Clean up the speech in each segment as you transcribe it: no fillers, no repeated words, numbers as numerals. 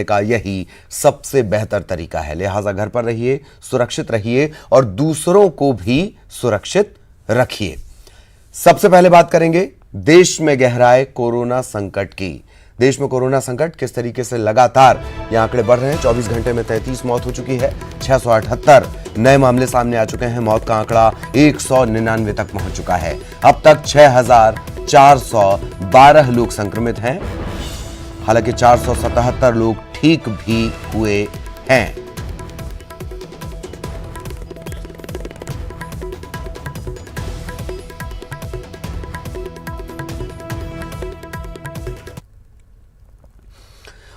का यही सबसे बेहतर तरीका है। लिहाजा घर पर रहिए, सुरक्षित रहिए और दूसरों को भी सुरक्षित रखिए। सबसे पहले बात करेंगे देश में गहराए कोरोना संकट की। देश में कोरोना संकट किस तरीके से लगातार ये आंकड़े बढ़ रहे हैं। 24 घंटे में 33 मौत हो चुकी है, 678 नए मामले सामने आ चुके हैं। मौत का आंकड़ा 199 तक पहुंच चुका है। अब तक 6412 लोग संक्रमित हैं, हालांकि 477 लोग ठीक भी हुए हैं।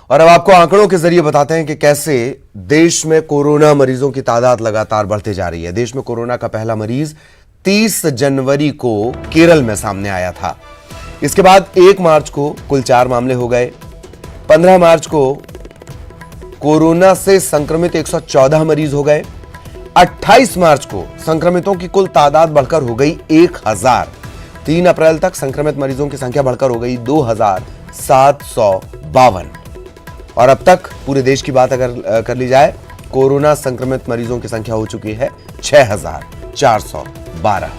और अब आपको आंकड़ों के जरिए बताते हैं कि कैसे देश में कोरोना मरीजों की तादाद लगातार बढ़ती जा रही है। देश में कोरोना का पहला मरीज 30 जनवरी को केरल में सामने आया था। इसके बाद 1 मार्च को कुल 4 मामले हो गए। 15 मार्च को कोरोना से संक्रमित 114 मरीज हो गए। 28 मार्च को संक्रमितों की कुल तादाद बढ़कर हो गई 1000। 3 अप्रैल तक संक्रमित मरीजों की संख्या बढ़कर हो गई 2752। और अब तक पूरे देश की बात अगर कर ली जाए, कोरोना संक्रमित मरीजों की संख्या हो चुकी है 6412।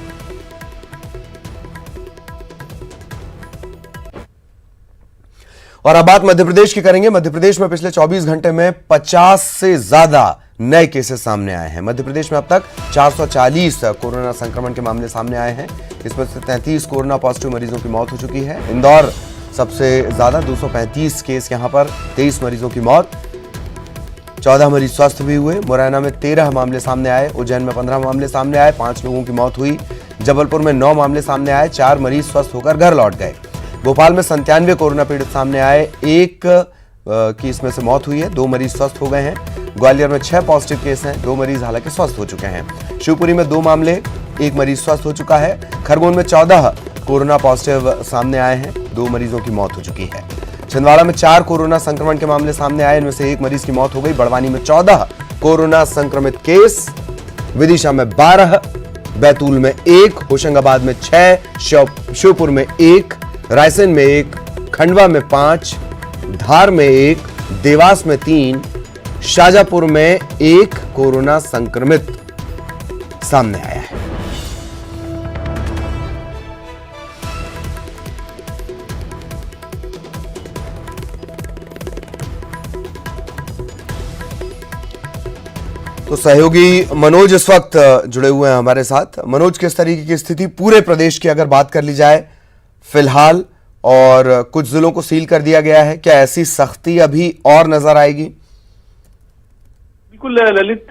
और अब बात मध्य प्रदेश की करेंगे। मध्य प्रदेश में पिछले 24 घंटे में 50 से ज्यादा नए केसेस सामने आए हैं। मध्य प्रदेश में अब तक 440 कोरोना संक्रमण के मामले सामने आए हैं। इसमें से 33 कोरोना पॉजिटिव मरीजों की मौत हो चुकी है। इंदौर सबसे ज्यादा 235 केस, यहां पर 23 मरीजों की मौत, 14 मरीज स्वस्थ भी हुए। मुरैना में 13 मामले सामने आए। उज्जैन में 15 मामले सामने आए, 5 लोगों की मौत हुई। जबलपुर में 9 मामले सामने आए, 4 मरीज स्वस्थ होकर घर लौट गए। भोपाल में 97 कोरोना पीड़ित सामने आए, 1 की इसमें से मौत हुई है, 2 मरीज स्वस्थ हो गए हैं। ग्वालियर में 6 पॉजिटिव केस हैं, 2 मरीज हालांकि स्वस्थ हो चुके हैं। शिवपुरी में 2 मामले, 1 मरीज स्वस्थ हो चुका है। खरगोन में 14 कोरोना पॉजिटिव सामने आए हैं, 2 मरीजों की मौत हो चुकी है। छिंदवाड़ा में 4 कोरोना संक्रमण के मामले सामने आए, इनमें से 1 मरीज की मौत हो गई। बड़वानी में 14 कोरोना संक्रमित केस, विदिशा में 12, बैतूल में 1, होशंगाबाद में 6, श्योपुर में 1, रायसेन में 1, खंडवा में 5, धार में 1, देवास में 3, शाजापुर में 1 कोरोना संक्रमित सामने आया है। तो सहयोगी मनोज इस वक्त जुड़े हुए हैं हमारे साथ। मनोज, किस तरीके की स्थिति पूरे प्रदेश की अगर बात कर ली जाए फिलहाल, और कुछ जिलों को सील कर दिया गया है, क्या ऐसी सख्ती अभी और नजर आएगी? बिल्कुल ललित,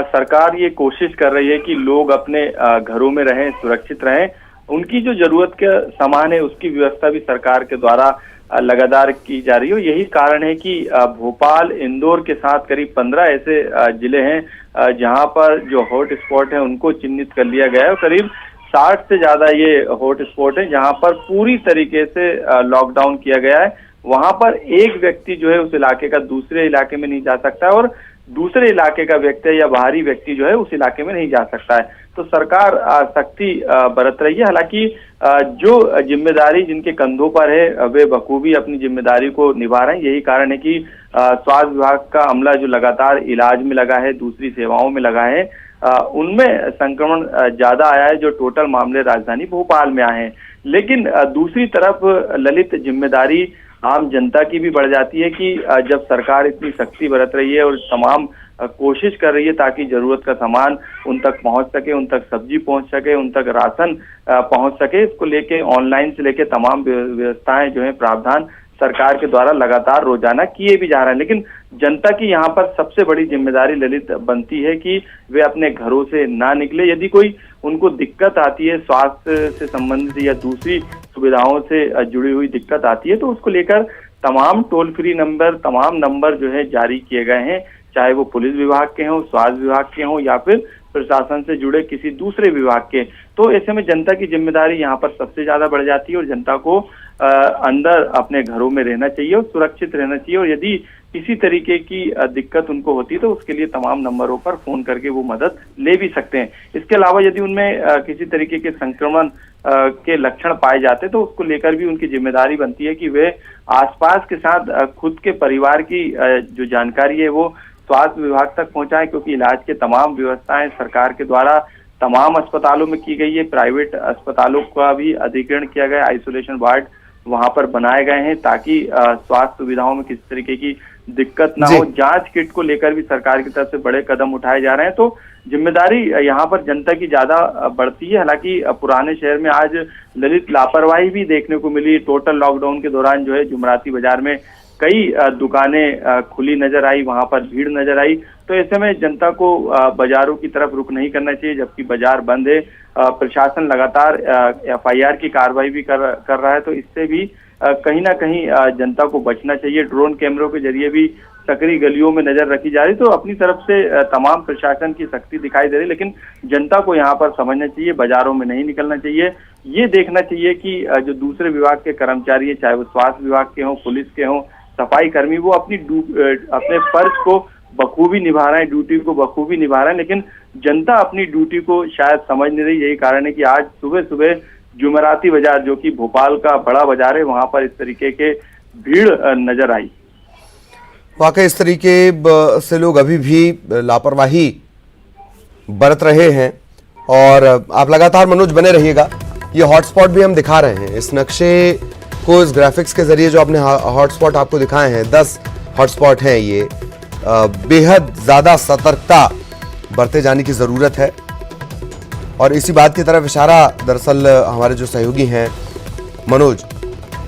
सरकार ये कोशिश कर रही है कि लोग अपने घरों में रहें, सुरक्षित रहें। उनकी जो जरूरत के सामान है उसकी व्यवस्था भी सरकार के द्वारा लगातार की जा रही है। यही कारण है कि भोपाल, इंदौर के साथ करीब 15 ऐसे जिले हैं जहां पर जो हॉट स्पॉट है उनको चिन्हित कर लिया गया है। और करीब 60 से ज्यादा ये हॉट स्पॉट है जहां पर पूरी तरीके से लॉकडाउन किया गया है। वहां पर एक व्यक्ति जो है उस इलाके का दूसरे इलाके में नहीं जा सकता है, और दूसरे इलाके का व्यक्ति या बाहरी व्यक्ति जो है उस इलाके में नहीं जा सकता है। तो सरकार सख्ती बरत रही है। हालांकि जो जिम्मेदारी जिनके कंधों पर है वे बखूबी अपनी जिम्मेदारी को निभा रहे हैं। यही कारण है कि स्वास्थ्य विभाग का अमला जो लगातार इलाज में लगा है, दूसरी सेवाओं में लगा है, उनमें संक्रमण ज्यादा आया है। जो टोटल मामले राजधानी भोपाल में आए हैं। लेकिन दूसरी तरफ ललित, जिम्मेदारी आम जनता की भी बढ़ जाती है कि जब सरकार इतनी सख्ती बरत रही है और तमाम कोशिश कर रही है ताकि जरूरत का सामान उन तक पहुंच सके, उन तक सब्जी पहुंच सके, उन तक राशन पहुंच सके, इसको लेके ऑनलाइन से लेके तमाम व्यवस्थाएं जो है, प्रावधान सरकार के द्वारा लगातार रोजाना किए भी जा रहे हैं। लेकिन जनता की यहाँ पर सबसे बड़ी जिम्मेदारी ललित बनती है कि वे अपने घरों से ना निकले। यदि कोई उनको दिक्कत आती है, स्वास्थ्य से संबंधित या दूसरी सुविधाओं से जुड़ी हुई दिक्कत आती है, तो उसको लेकर तमाम टोल फ्री नंबर, तमाम नंबर जो है जारी किए गए हैं, चाहे वो पुलिस विभाग के हों, स्वास्थ्य विभाग के हों या फिर प्रशासन से जुड़े किसी दूसरे विभाग के। तो ऐसे में जनता की जिम्मेदारी यहाँ पर सबसे ज्यादा बढ़ जाती है और जनता को अंदर अपने घरों में रहना चाहिए और सुरक्षित रहना चाहिए। और यदि किसी तरीके की दिक्कत उनको होती है तो उसके लिए तमाम नंबरों पर फोन करके वो मदद ले भी सकते हैं। इसके अलावा यदि उनमें किसी तरीके के संक्रमण के लक्षण पाए जाते तो उसको लेकर भी उनकी जिम्मेदारी बनती है कि वे आसपास के साथ खुद के परिवार की जो जानकारी है वो स्वास्थ्य विभाग तक पहुंचाएं, क्योंकि इलाज के तमाम व्यवस्थाएं सरकार के द्वारा तमाम अस्पतालों में की गई है। प्राइवेट अस्पतालों का भी अधिग्रहण किया गया, आइसोलेशन वार्ड वहां पर बनाए गए हैं ताकि स्वास्थ्य सुविधाओं में किसी तरीके की दिक्कत ना हो। जांच किट को लेकर भी सरकार की तरफ से बड़े कदम उठाए जा रहे हैं। तो जिम्मेदारी यहाँ पर जनता की ज्यादा बढ़ती है। हालांकि पुराने शहर में आज ललित लापरवाही भी देखने को मिली। टोटल लॉकडाउन के दौरान जो है जुमराती बाजार में कई दुकानें खुली नजर आई, वहां पर भीड़ नजर आई। तो ऐसे में जनता को बाजारों की तरफ रुख नहीं करना चाहिए जबकि बाजार बंद है। प्रशासन लगातार FIR की कार्रवाई भी कर रहा है। तो इससे भी कहीं ना कहीं जनता को बचना चाहिए। ड्रोन कैमरों के जरिए भी सकरी गलियों में नजर रखी जा रही। तो अपनी तरफ से तमाम प्रशासन की सख्ती दिखाई दे रही, लेकिन जनता को यहाँ पर समझना चाहिए, बाजारों में नहीं निकलना चाहिए। ये देखना चाहिए कि जो दूसरे विभाग के कर्मचारी है, चाहे वो स्वास्थ्य विभाग के हों, पुलिस के हों, सफाई कर्मी, वो अपने फर्ज को बखूबी निभा रहे हैं, ड्यूटी को बखूबी निभा रहे हैं। लेकिन जनता अपनी ड्यूटी को शायद समझ नहीं रही। यही कारण है कि आज सुबह सुबह जुमेराती बाजार, जो कि भोपाल का बड़ा बाजार है, वहां पर इस तरीके के भीड़ नजर आई। वाकई इस तरीके से लोग अभी भी लापरवाही बरत रहे हैं और आप लगातार मनोज बने रहिएगा। ये हॉटस्पॉट भी हम दिखा रहे हैं, इस नक्शे को इस ग्राफिक्स के जरिए जो आपने हॉटस्पॉट आपको दिखाए हैं, 10 हॉटस्पॉट हैं। ये बेहद ज्यादा सतर्कता बरते जाने की जरूरत है और इसी बात की तरफ इशारा दरअसल हमारे जो सहयोगी हैं मनोज,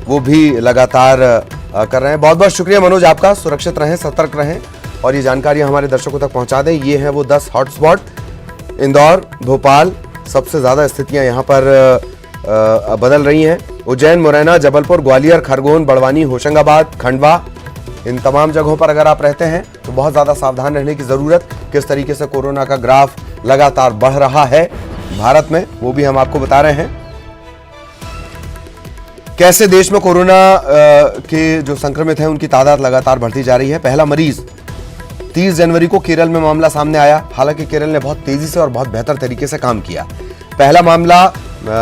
वो भी लगातार कर रहे हैं। बहुत बहुत शुक्रिया मनोज आपका। सुरक्षित रहें, सतर्क रहें और ये जानकारी हमारे दर्शकों तक पहुंचा दें। ये है वो 10 हॉटस्पॉट। इंदौर, भोपाल, सबसे ज्यादा स्थितियां यहां पर बदल रही हैं। उज्जैन, मुरैना, जबलपुर, ग्वालियर, खरगोन, बड़वानी, होशंगाबाद, खंडवा, इन तमाम जगहों पर अगर आप रहते हैं तो बहुत ज्यादा सावधान रहने की जरूरत। किस तरीके से कोरोना का ग्राफ लगातार बढ़ रहा है भारत में, वो भी हम आपको बता रहे हैं। कैसे देश में कोरोना के जो संक्रमित हैं उनकी तादाद लगातार बढ़ती जा रही है। पहला मरीज 30 जनवरी को केरल में मामला सामने आया। हालांकि केरल ने बहुत तेजी से और बहुत बेहतर तरीके से काम किया। पहला मामला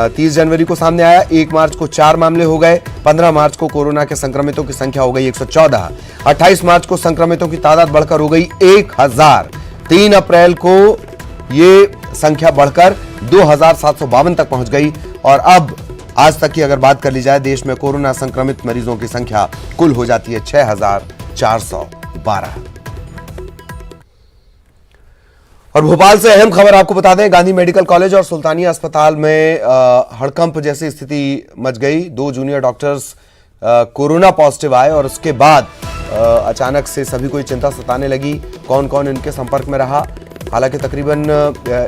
30 जनवरी को सामने आया। 1 मार्च को 4 मामले हो गए। 15 मार्च को कोरोना के संक्रमितों की संख्या हो गई 114। 28 मार्च को संक्रमितों की तादाद बढ़कर हो गई 1000। 3 अप्रैल को ये संख्या बढ़कर 2752 तक पहुंच गई और अब आज तक की अगर बात कर ली जाए, देश में कोरोना संक्रमित मरीजों की संख्या कुल हो जाती है 6412। और भोपाल से अहम खबर आपको बता दें, गांधी मेडिकल कॉलेज और सुल्तानिया अस्पताल में हड़कंप जैसी स्थिति मच गई। 2 जूनियर डॉक्टर्स कोरोना पॉजिटिव आए और उसके बाद अचानक से सभी को चिंता सताने लगी, कौन कौन इनके संपर्क में रहा। हालांकि तकरीबन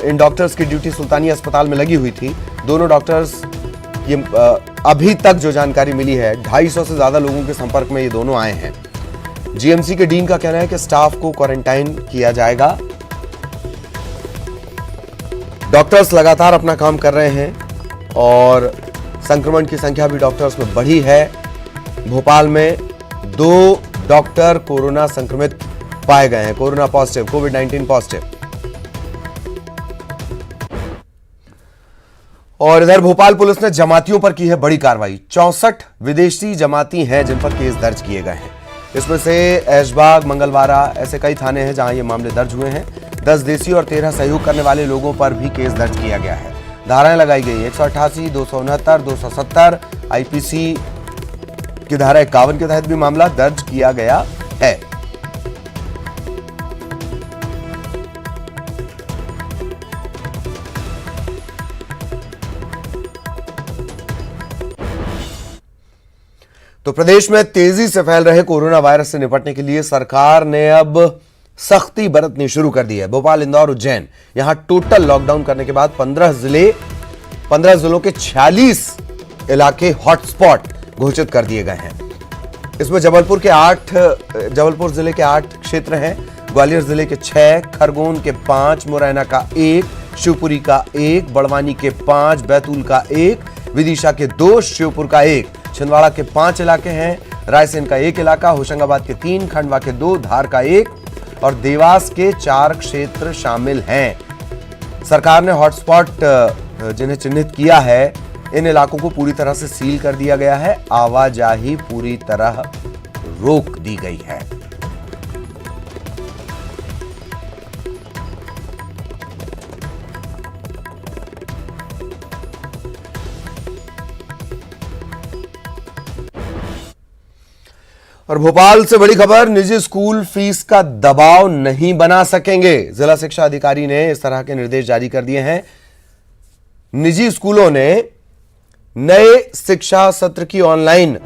इन डॉक्टर्स की ड्यूटी सुल्तानिया अस्पताल में लगी हुई थी। दोनों डॉक्टर्स, ये अभी तक जो जानकारी मिली है, 250 से ज्यादा लोगों के संपर्क में ये दोनों आए हैं। जीएमसी के डीन का कहना है कि स्टाफ को क्वारंटाइन किया जाएगा। डॉक्टर्स लगातार अपना काम कर रहे हैं और संक्रमण की संख्या भी डॉक्टर्स में बढ़ी है। भोपाल में 2 डॉक्टर कोरोना संक्रमित पाए गए हैं, कोरोना पॉजिटिव, कोविड-19 पॉजिटिव। और इधर भोपाल पुलिस ने जमातियों पर की है बड़ी कार्रवाई। 64 विदेशी जमाती हैं जिन पर केस दर्ज किए गए हैं। इसमें से ऐशबाग, मंगलवारा, ऐसे कई थाने हैं जहां ये मामले दर्ज हुए हैं। 10 देसी और 13 सहयोग करने वाले लोगों पर भी केस दर्ज किया गया है। धाराएं लगाई गई 188, 269, 270, आईपीसी की धारा 51 के तहत भी मामला दर्ज किया गया है। तो प्रदेश में तेजी से फैल रहे कोरोना वायरस से निपटने के लिए सरकार ने अब सख्ती बरतनी शुरू कर दी है। भोपाल, इंदौर, उज्जैन, यहां टोटल लॉकडाउन करने के बाद 15 जिलों के 46 इलाके हॉटस्पॉट घोषित कर दिए गए हैं। इसमें जबलपुर जिले के 8 क्षेत्र हैं। ग्वालियर जिले के 6, खरगोन के 5, मुरैना का 1, शिवपुरी का 1, बड़वानी के 5, बैतूल का 1, विदिशा के 2, श्योपुर का 1, छिंदवाड़ा के 5 इलाके हैं, रायसेन का 1 इलाका, होशंगाबाद के 3, खंडवा के 2, धार का 1 और देवास के 4 क्षेत्र शामिल हैं। सरकार ने हॉटस्पॉट जिन्हें चिन्हित किया है, इन इलाकों को पूरी तरह से सील कर दिया गया है। आवाजाही पूरी तरह रोक दी गई है। और भोपाल से बड़ी खबर, निजी स्कूल फीस का दबाव नहीं बना सकेंगे। जिला शिक्षा अधिकारी ने इस तरह के निर्देश जारी कर दिए हैं। निजी स्कूलों ने नए शिक्षा सत्र की ऑनलाइन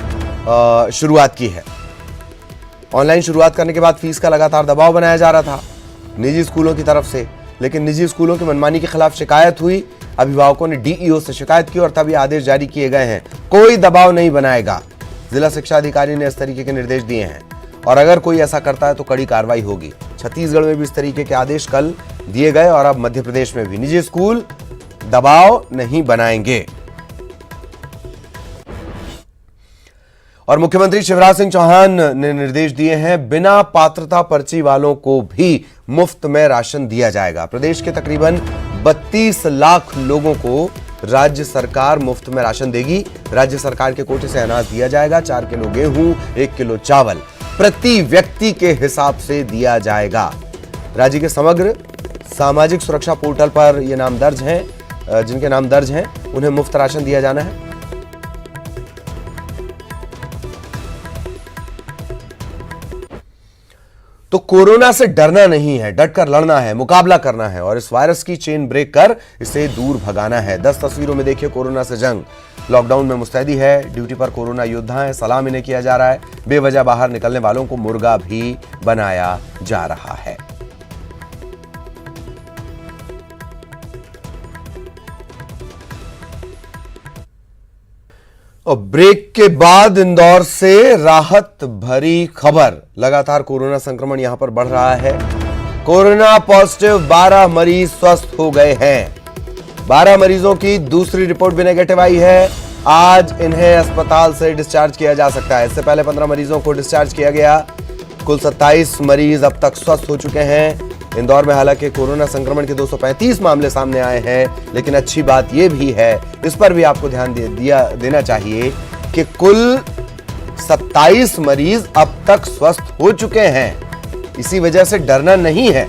शुरुआत की है। ऑनलाइन शुरुआत करने के बाद फीस का लगातार दबाव बनाया जा रहा था निजी स्कूलों की तरफ से, लेकिन निजी स्कूलों की मनमानी के खिलाफ शिकायत हुई। अभिभावकों ने डीईओ से शिकायत की और तब ये आदेश जारी किए गए हैं। कोई दबाव नहीं बनाएगा। जिला शिक्षा अधिकारी ने इस तरीके के निर्देश दिए हैं और अगर कोई ऐसा करता है तो कड़ी कार्रवाई होगी। छत्तीसगढ़ में भी इस तरीके के आदेश कल दिए गए और अब मध्य प्रदेश में भी निजी स्कूल दबाव नहीं बनाएंगे। और मुख्यमंत्री शिवराज सिंह चौहान ने निर्देश दिए हैं, बिना पात्रता पर्ची वालों को भी मुफ्त में राशन दिया जाएगा। प्रदेश के तकरीबन 32 लाख लोगों को राज्य सरकार मुफ्त में राशन देगी। राज्य सरकार के कोटे से अनाज दिया जाएगा। 4 किलो गेहूं, 1 किलो चावल प्रति व्यक्ति के हिसाब से दिया जाएगा। राज्य के समग्र सामाजिक सुरक्षा पोर्टल पर ये नाम दर्ज हैं, जिनके नाम दर्ज हैं उन्हें मुफ्त राशन दिया जाना है। तो कोरोना से डरना नहीं है, डटकर लड़ना है, मुकाबला करना है और इस वायरस की चेन ब्रेक कर इसे दूर भगाना है। 10 तस्वीरों में देखिए कोरोना से जंग। लॉकडाउन में मुस्तैदी है, ड्यूटी पर कोरोना योद्धा है, सलाम इन्हें किया जा रहा है। बेवजह बाहर निकलने वालों को मुर्गा भी बनाया जा रहा है। और ब्रेक के बाद इंदौर से राहत भरी खबर। लगातार कोरोना संक्रमण यहां पर बढ़ रहा है। कोरोना पॉजिटिव 12 मरीज स्वस्थ हो गए हैं। 12 मरीजों की दूसरी रिपोर्ट भी नेगेटिव आई है। आज इन्हें अस्पताल से डिस्चार्ज किया जा सकता है। इससे पहले 15 मरीजों को डिस्चार्ज किया गया। कुल 27 मरीज अब तक स्वस्थ हो चुके हैं। इंदौर में हालांकि कोरोना संक्रमण के 235 मामले सामने आए हैं, लेकिन अच्छी बात यह भी है, इस पर भी आपको ध्यान देना चाहिए कि कुल 27 मरीज अब तक स्वस्थ हो चुके हैं। इसी वजह से डरना नहीं है।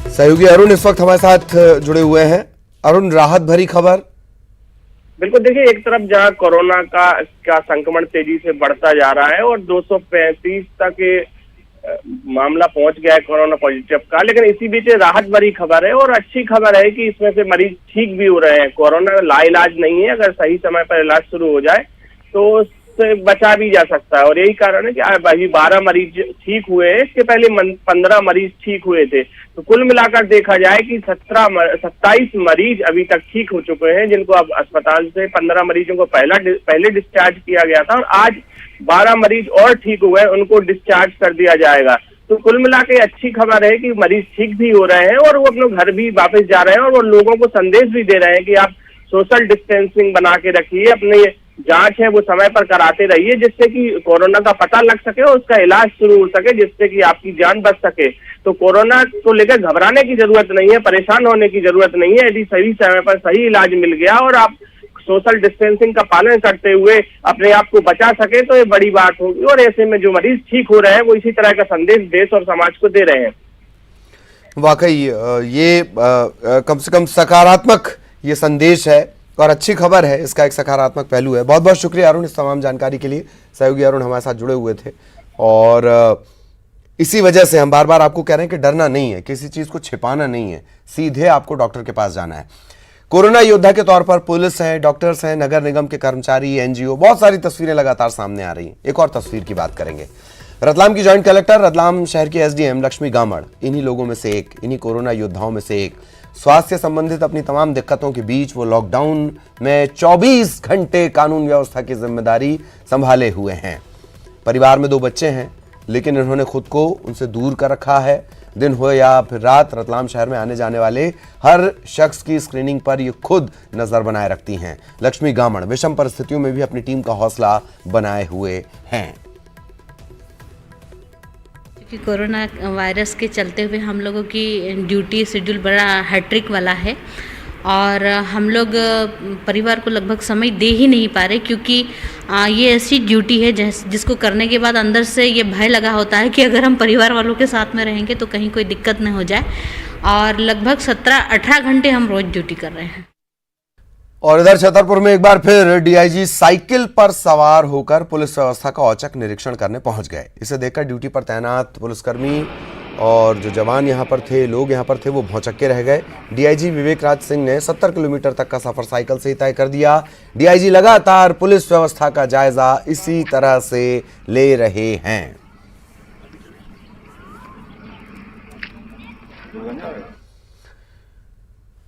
सहयोगी अरुण इस वक्त हमारे साथ जुड़े हुए हैं। अरुण, राहत भरी खबर। बिल्कुल, देखिए, एक तरफ जहां कोरोना का संक्रमण तेजी से बढ़ता जा रहा है और 235 तक मामला पहुंच गया है कोरोना पॉजिटिव का, लेकिन इसी बीच राहत भरी खबर है और अच्छी खबर है कि इसमें से मरीज ठीक भी हो रहे हैं। कोरोना लाइलाज नहीं है, अगर सही समय पर इलाज शुरू हो जाए तो उससे बचा भी जा सकता है और यही कारण है कि अभी 12 मरीज ठीक हुए हैं। इसके पहले 15 मरीज ठीक हुए थे। तो कुल मिलाकर देखा जाए कि 27 मरीज अभी तक ठीक हो चुके हैं, जिनको अब अस्पताल से 15 मरीजों को पहले डिस्चार्ज किया गया था और आज 12 मरीज और ठीक हुए, उनको डिस्चार्ज कर दिया जाएगा। तो कुल मिलाकर अच्छी खबर है कि मरीज ठीक भी हो रहे हैं और वो अपने घर भी वापस जा रहे हैं और वो लोगों को संदेश भी दे रहे हैं कि आप सोशल डिस्टेंसिंग बना के रखिए, अपने जांच है वो समय पर कराते रहिए, जिससे कि कोरोना का पता लग सके और उसका इलाज शुरू हो सके, जिससे कि आपकी जान बच सके। तो कोरोना को लेकर घबराने की जरूरत नहीं है, परेशान होने की जरूरत नहीं है। यदि सही समय पर सही इलाज मिल गया और आप सोशल डिस्टेंसिंग का पालन करते हुए अपने आप को बचा सके तो ये बड़ी बात होगी और ऐसे में जो मरीज ठीक हो रहे हैं वो इसी तरह का संदेश देश और समाज को दे रहे हैं। वाकई ये कम से कम सकारात्मक ये संदेश है और अच्छी खबर है। इसका एक सकारात्मक पहलू है। बहुत बहुत शुक्रिया अरुण इस तमाम जानकारी के लिए। सहयोगी अरुण हमारे साथ जुड़े हुए थे और इसी वजह से हम बार बार आपको कह रहे हैं कि डरना नहीं है, किसी चीज को छिपाना नहीं है, सीधे आपको डॉक्टर के पास जाना है। कोरोना योद्धा के तौर पर पुलिस है, डॉक्टर्स हैं, नगर निगम के कर्मचारी, एनजीओ, बहुत सारी तस्वीरें लगातार सामने आ रही हैं। एक और तस्वीर की बात करेंगे। रतलाम की जॉइंट कलेक्टर, रतलाम शहर की एसडीएम लक्ष्मी गामड़ इन्हीं लोगों में से एक, इन्हीं कोरोना योद्धाओं में से एक। स्वास्थ्य संबंधित अपनी तमाम दिक्कतों के बीच वो लॉकडाउन में 24 घंटे कानून व्यवस्था की जिम्मेदारी संभाले हुए हैं। परिवार में 2 बच्चे हैं, लेकिन इन्होंने खुद को उनसे दूर कर रखा है। दिन हो या फिर रात, रतलाम शहर में आने जाने वाले हर शख्स की स्क्रीनिंग पर ये खुद नजर बनाए रखती हैं। लक्ष्मी गामण विषम परिस्थितियों में भी अपनी टीम का हौसला बनाए हुए हैं। क्योंकि कोरोना वायरस के चलते हुए हम लोगों की ड्यूटी शेड्यूल बड़ा हैट्रिक वाला है और हम लोग परिवार को लगभग समय दे ही नहीं पा रहे, क्योंकि ये ऐसी ड्यूटी है जिसको करने के बाद अंदर से ये भय लगा होता है कि अगर हम परिवार वालों के साथ में रहेंगे तो कहीं कोई दिक्कत न हो जाए। और लगभग 17-18 घंटे हम रोज ड्यूटी कर रहे हैं। और इधर छतरपुर में एक बार फिर डीआईजी साइकिल पर सवार होकर पुलिस व्यवस्था का औचक निरीक्षण करने पहुंच गए। इसे देखकर ड्यूटी पर तैनात पुलिसकर्मी और जो जवान यहां पर थे, लोग यहां पर थे, वो भौचक्के रह गए। डीआईजी विवेक राज सिंह ने 70 किलोमीटर तक का सफर साइकिल से ही तय कर दिया। डीआईजी लगातार पुलिस व्यवस्था का जायजा इसी तरह से ले रहे हैं।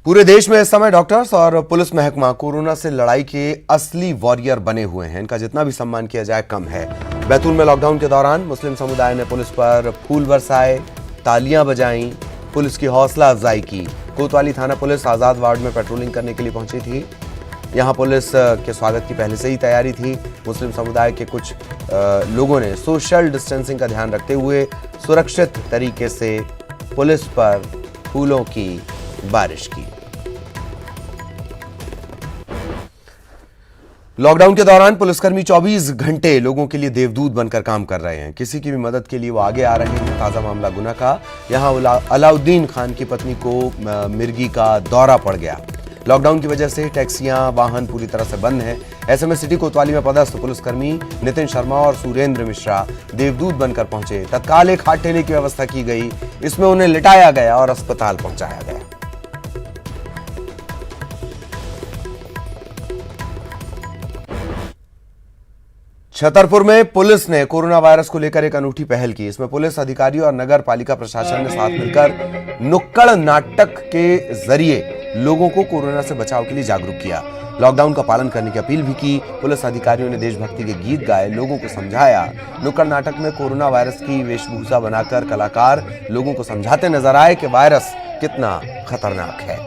पूरे देश में इस समय डॉक्टर्स और पुलिस महकमा कोरोना से लड़ाई के असली वॉरियर बने हुए हैं। इनका जितना भी सम्मान किया जाए कम है। बैतूल में लॉकडाउन के दौरान मुस्लिम समुदाय ने पुलिस पर फूल बरसाए, तालियां बजाईं, पुलिस की हौसला अफजाई की। कोतवाली थाना पुलिस आजाद वार्ड में पेट्रोलिंग करने के लिए पहुंची थी। यहां पुलिस के स्वागत की पहले से ही तैयारी थी। मुस्लिम समुदाय के कुछ लोगों ने सोशल डिस्टेंसिंग का ध्यान रखते हुए सुरक्षित तरीके से पुलिस पर फूलों की बारिश की। लॉकडाउन के दौरान पुलिसकर्मी 24 घंटे लोगों के लिए देवदूत बनकर काम कर रहे हैं। किसी की भी मदद के लिए वो आगे आ रहे हैं। ताजा मामला गुना का। यहां अलाउद्दीन खान की पत्नी को मिर्गी का दौरा पड़ गया। लॉकडाउन की वजह से टैक्सियां, वाहन पूरी तरह से बंद हैं। ऐसे में सिटी कोतवाली में पदस्थ पुलिसकर्मी नितिन शर्मा और सुरेंद्र मिश्रा देवदूत बनकर पहुंचे। तत्काल एक हाथ ठेले की व्यवस्था की गई। इसमें उन्हें लिटाया गया और अस्पताल पहुंचाया गया। छतरपुर में पुलिस ने कोरोना वायरस को लेकर एक अनूठी पहल की। इसमें पुलिस अधिकारी और नगर पालिका प्रशासन ने साथ मिलकर नुक्कड़ नाटक के जरिए लोगों को कोरोना से बचाव के लिए जागरूक किया। लॉकडाउन का पालन करने की अपील भी की। पुलिस अधिकारियों ने देशभक्ति के गीत गाए, लोगों को समझाया। नुक्कड़ नाटक में कोरोना वायरस की वेशभूषा बनाकर कलाकार लोगों को समझाते नजर आए कि वायरस कितना खतरनाक है।